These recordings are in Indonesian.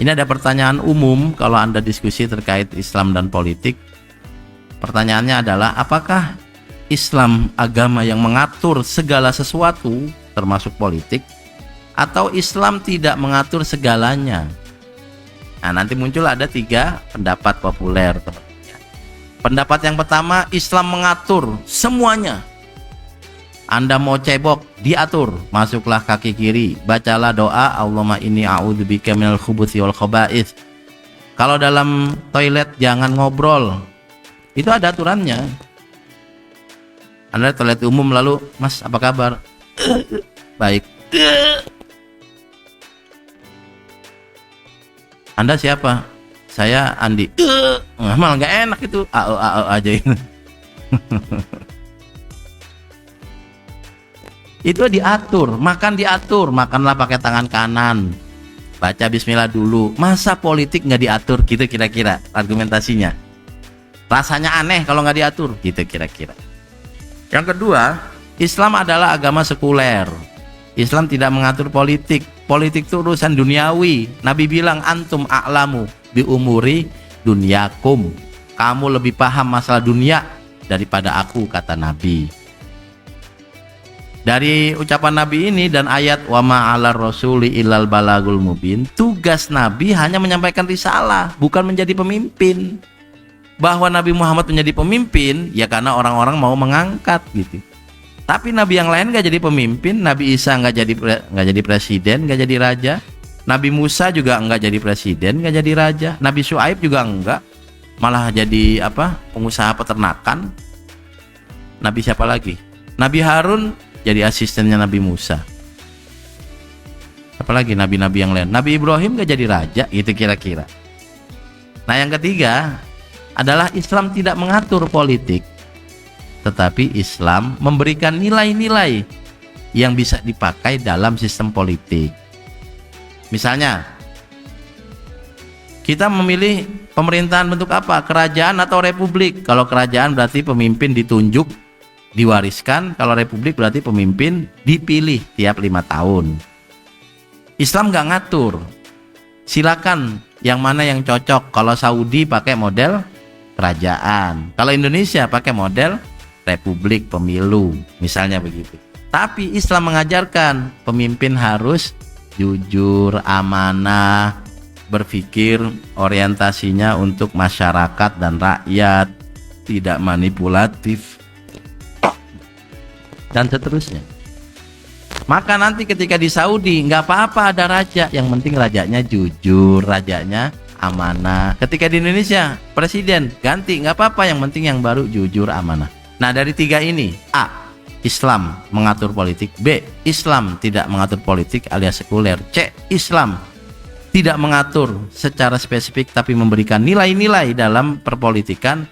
Ini ada pertanyaan umum kalau Anda diskusi terkait Islam dan politik. Pertanyaannya adalah, apakah Islam agama yang mengatur segala sesuatu termasuk politik, atau Islam tidak mengatur segalanya? Nah, nanti muncul ada 3 pendapat populer, teman-teman. Pendapat yang pertama, Islam mengatur semuanya. Anda mau cebok, diatur. Masuklah kaki kiri, bacalah doa Allahumma inni a'udzubika minal khubuthi wal khaba'ith. Kalau dalam toilet jangan ngobrol, itu ada aturannya. Anda toilet umum lalu, Mas apa kabar? Baik. Anda siapa? Saya Andi. Malah nggak enak itu. Aja ini. Itu diatur. Makan diatur. Makanlah pakai tangan kanan. Baca bismillah dulu. Masa politik nggak diatur? Gitu kira-kira argumentasinya. Rasanya aneh kalau nggak diatur. Gitu kira-kira. Yang kedua, Islam adalah agama sekuler. Islam tidak mengatur politik. Politik itu urusan duniawi. Nabi bilang, antum a'lamu bi umuri dunyakum. Kamu lebih paham masalah dunia daripada aku, kata Nabi. Dari ucapan Nabi ini dan ayat wa ma'alar rasuli illal balagul mubin, tugas Nabi hanya menyampaikan risalah, bukan menjadi pemimpin. Bahwa Nabi Muhammad menjadi pemimpin ya karena orang-orang mau mengangkat gitu. Tapi Nabi yang lain gak jadi pemimpin. Nabi Isa gak jadi presiden, gak jadi raja. Nabi Musa juga enggak jadi presiden, gak jadi raja. Nabi Syuaib juga enggak, malah jadi pengusaha peternakan. Nabi siapa lagi? Nabi Harun jadi asistennya Nabi Musa. Apalagi nabi-nabi yang lain? Nabi Ibrahim gak jadi raja, gitu kira-kira. Nah, yang ketiga adalah Islam tidak mengatur politik, tetapi Islam memberikan nilai-nilai yang bisa dipakai dalam sistem politik. Misalnya, kita memilih pemerintahan bentuk apa? Kerajaan atau republik? Kalau kerajaan berarti pemimpin ditunjuk, diwariskan. Kalau republik berarti pemimpin dipilih tiap 5 tahun. Islam nggak ngatur. Silakan yang mana yang cocok. Kalau Saudi pakai model kerajaan, kalau Indonesia pakai model republik pemilu, misalnya begitu. Tapi Islam mengajarkan pemimpin harus jujur, amanah, berpikir orientasinya untuk masyarakat dan rakyat, tidak manipulatif, dan seterusnya. Maka nanti ketika di Saudi nggak apa-apa ada raja, yang penting rajanya jujur, rajanya amanah. Ketika di Indonesia presiden ganti, nggak apa-apa, yang penting yang baru jujur, amanah. Nah, dari 3 ini, A, Islam mengatur politik. B, Islam tidak mengatur politik alias sekuler. C, Islam tidak mengatur secara spesifik tapi memberikan nilai-nilai dalam perpolitikan.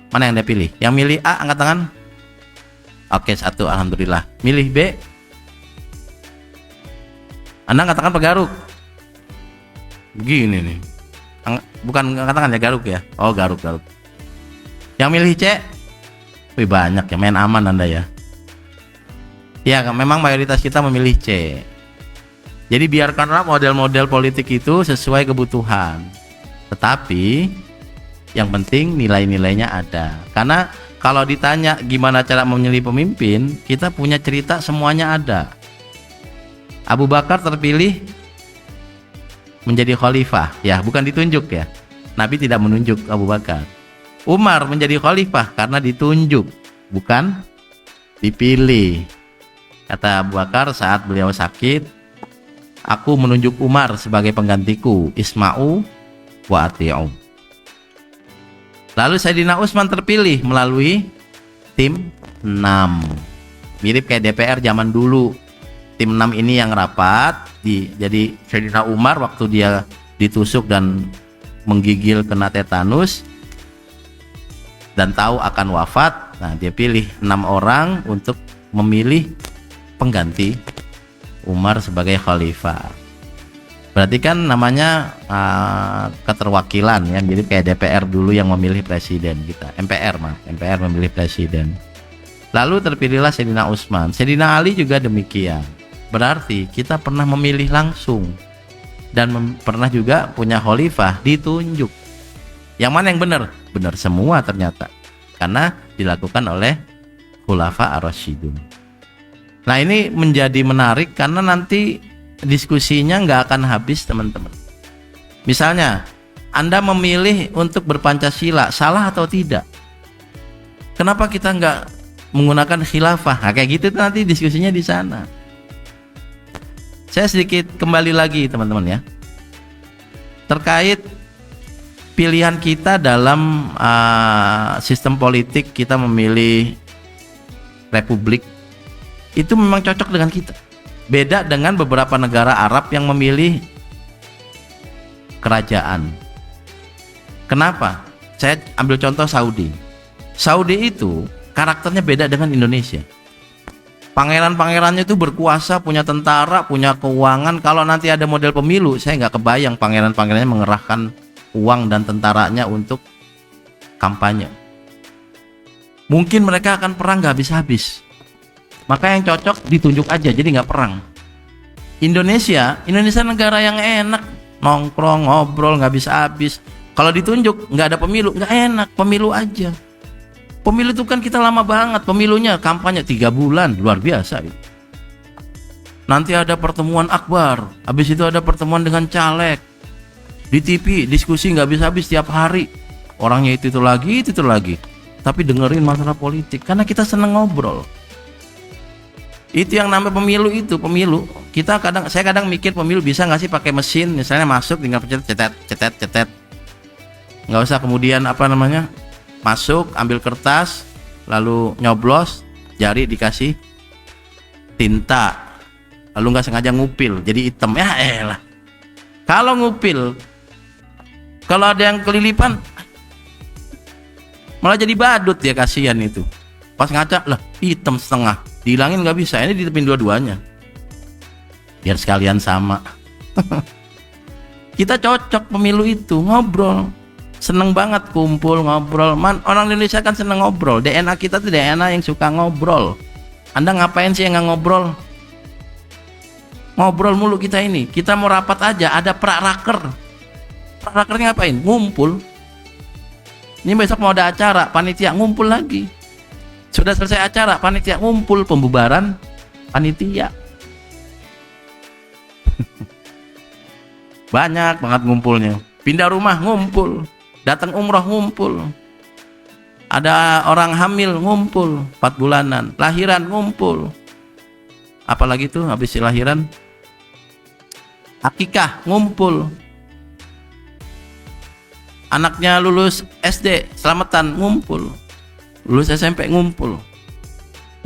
Mana yang Anda pilih? Yang milih A angkat tangan. Oke, 1, alhamdulillah. Milih B? Anda angkat tangan pegaruk. Begini nih. Bukan angkat tangan ya, garuk ya. Oh, garuk. Yang milih C? Wih, banyak ya, main aman Anda ya. Ya, memang mayoritas kita memilih C. Jadi biarkanlah model-model politik itu sesuai kebutuhan. Tetapi yang penting nilai-nilainya ada. Karena kalau ditanya gimana cara memilih pemimpin, kita punya cerita semuanya ada. Abu Bakar terpilih menjadi khalifah, ya bukan ditunjuk ya. Nabi tidak menunjuk Abu Bakar. Umar menjadi khalifah karena ditunjuk, bukan dipilih. Kata Abu Bakar saat beliau sakit, aku menunjuk Umar sebagai penggantiku, isma'u wa ati'u. Lalu Sayyidina Utsman terpilih melalui tim 6. Mirip kayak DPR zaman dulu. Tim 6 ini yang rapat. Jadi Sayyidina Umar waktu dia ditusuk dan menggigil kena tetanus dan tahu akan wafat, nah dia pilih 6 orang untuk memilih pengganti Umar sebagai khalifah. Berarti kan namanya keterwakilan ya, jadi kayak DPR dulu yang memilih presiden kita. MPR memilih presiden. Lalu terpilihlah Sayyidina Utsman. Sayyidina Ali juga demikian. Berarti kita pernah memilih langsung. dan pernah juga punya khalifah ditunjuk. Yang mana yang benar? Benar semua ternyata, karena dilakukan oleh khulafa ar-rasyidun. Nah, ini menjadi menarik karena nanti diskusinya nggak akan habis, teman-teman. Misalnya Anda memilih untuk berpancasila, salah atau tidak? Kenapa kita nggak menggunakan khilafah? Nah, kayak gitu nanti diskusinya di sana. Saya sedikit kembali lagi, teman-teman ya, terkait pilihan kita dalam sistem politik. Kita memilih republik, itu memang cocok dengan kita. Beda dengan beberapa negara Arab yang memilih kerajaan. Kenapa? Saya ambil contoh Saudi. Saudi itu karakternya beda dengan Indonesia. Pangeran-pangerannya itu berkuasa, punya tentara, punya keuangan. Kalau nanti ada model pemilu, saya nggak kebayang pangeran-pangerannya mengerahkan uang dan tentaranya untuk kampanye. Mungkin mereka akan perang nggak habis-habis. Maka yang cocok ditunjuk aja, jadi nggak perang. Indonesia negara yang enak, nongkrong, ngobrol nggak habis-habis. Kalau ditunjuk nggak ada pemilu, nggak enak, pemilu aja. Pemilu itu kan kita lama banget pemilunya, kampanye 3 bulan, luar biasa. Nanti ada pertemuan akbar, habis itu ada pertemuan dengan caleg. Di TV diskusi nggak habis-habis tiap hari. Orangnya itu lagi. Tapi dengerin masalah politik karena kita seneng ngobrol. Itu yang namanya pemilu itu, pemilu. Saya kadang mikir pemilu bisa nggak sih pakai mesin, misalnya masuk tinggal cetet. Nggak usah kemudian masuk, ambil kertas, lalu nyoblos, jari dikasih tinta, lalu nggak sengaja ngupil, jadi hitam. Ya elah. Kalau ngupil, kalau ada yang kelilipan, malah jadi badut ya, kasihan itu. Pas ngaca, lah hitam setengah, dihilangin nggak bisa, ini ditepin dua-duanya, biar sekalian sama. Kita cocok pemilu itu, ngobrol. Seneng banget kumpul ngobrol. Orang Indonesia kan seneng ngobrol. DNA kita tuh DNA yang suka ngobrol. Anda ngapain sih yang nggak ngobrol? Ngobrol mulu kita ini. Kita mau rapat aja ada prakraker. Prakrakernya ngapain? Ngumpul. Ini besok mau ada acara, panitia ngumpul lagi. Sudah selesai acara, panitia ngumpul, pembubaran panitia. Banyak banget ngumpulnya. Pindah rumah ngumpul. Datang umroh ngumpul, ada orang hamil ngumpul 4 bulanan, lahiran ngumpul, apalagi tuh habis lahiran akikah ngumpul, anaknya lulus SD selamatan ngumpul, lulus SMP ngumpul,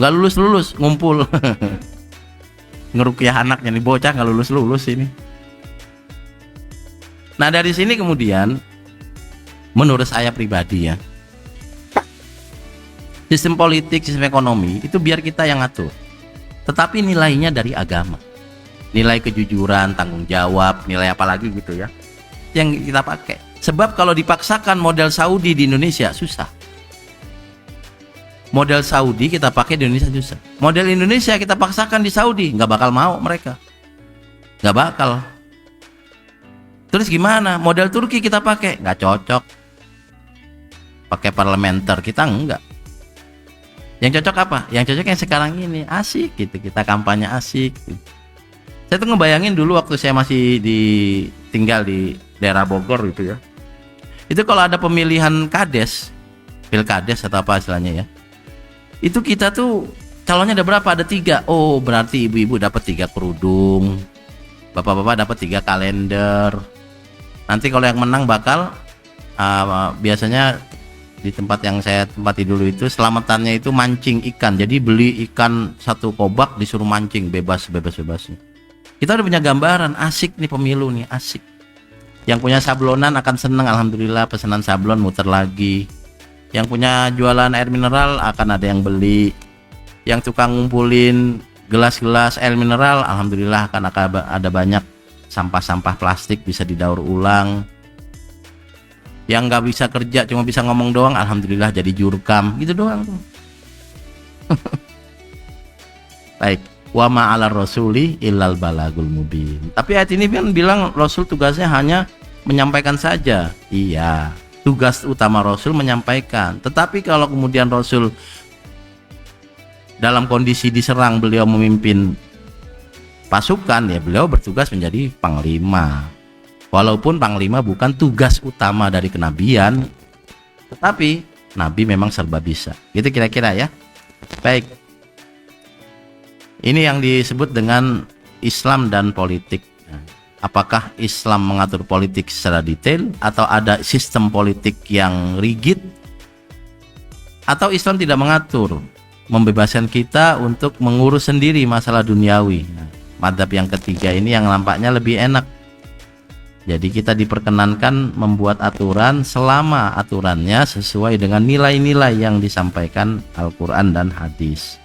nggak lulus ngumpul. Ngerukiah anaknya nih, bocah nggak lulus ini. Nah, dari sini kemudian menurut saya pribadi ya, sistem politik, sistem ekonomi itu biar kita yang ngatur, tetapi nilainya dari agama, nilai kejujuran, tanggung jawab, nilai apa lagi gitu ya, yang kita pakai. Sebab kalau dipaksakan model Saudi di Indonesia susah. Model Saudi kita pakai di Indonesia susah. Model Indonesia kita paksakan di Saudi, nggak bakal mau mereka, nggak bakal. Terus gimana? Model Turki kita pakai, nggak cocok. Pakai parlementer kita enggak. Yang cocok apa? Yang cocok yang sekarang ini, asik gitu, kita kampanye asik gitu. Saya tuh ngebayangin dulu waktu saya masih tinggal di daerah Bogor gitu ya. Itu kalau ada pemilihan kades, pilkades atau apa istilahnya ya, itu kita tuh calonnya ada berapa? Ada 3. Oh, berarti ibu-ibu dapat 3 kerudung, bapak-bapak dapat 3 kalender. Nanti kalau yang menang bakal biasanya di tempat yang saya tempati dulu itu selamatannya itu mancing ikan. Jadi beli ikan 1 kobak disuruh mancing bebasnya. Kita udah punya gambaran, asik nih pemilu nih, asik. Yang punya sablonan akan seneng, alhamdulillah, pesanan sablon muter lagi. Yang punya jualan air mineral akan ada yang beli. Yang tukang ngumpulin gelas-gelas air mineral, alhamdulillah akan ada banyak sampah-sampah plastik bisa didaur ulang. Yang nggak bisa kerja cuma bisa ngomong doang, alhamdulillah jadi jurkam, gitu doang tuh. Baik, Wa ma'alar rasuli illal balagul mubin. Tapi ayat ini kan bilang Rasul tugasnya hanya menyampaikan saja. Iya, tugas utama Rasul menyampaikan. Tetapi kalau kemudian Rasul dalam kondisi diserang, beliau memimpin pasukan, ya beliau bertugas menjadi panglima. Walaupun panglima bukan tugas utama dari kenabian, tetapi Nabi memang serba bisa. Gitu kira-kira ya. Baik. Ini yang disebut dengan Islam dan politik. Apakah Islam mengatur politik secara detail, atau ada sistem politik yang rigid, atau Islam tidak mengatur, membebaskan kita untuk mengurus sendiri masalah duniawi. Madzhab yang ketiga ini yang nampaknya lebih enak. Jadi kita diperkenankan membuat aturan selama aturannya sesuai dengan nilai-nilai yang disampaikan Al-Quran dan hadis.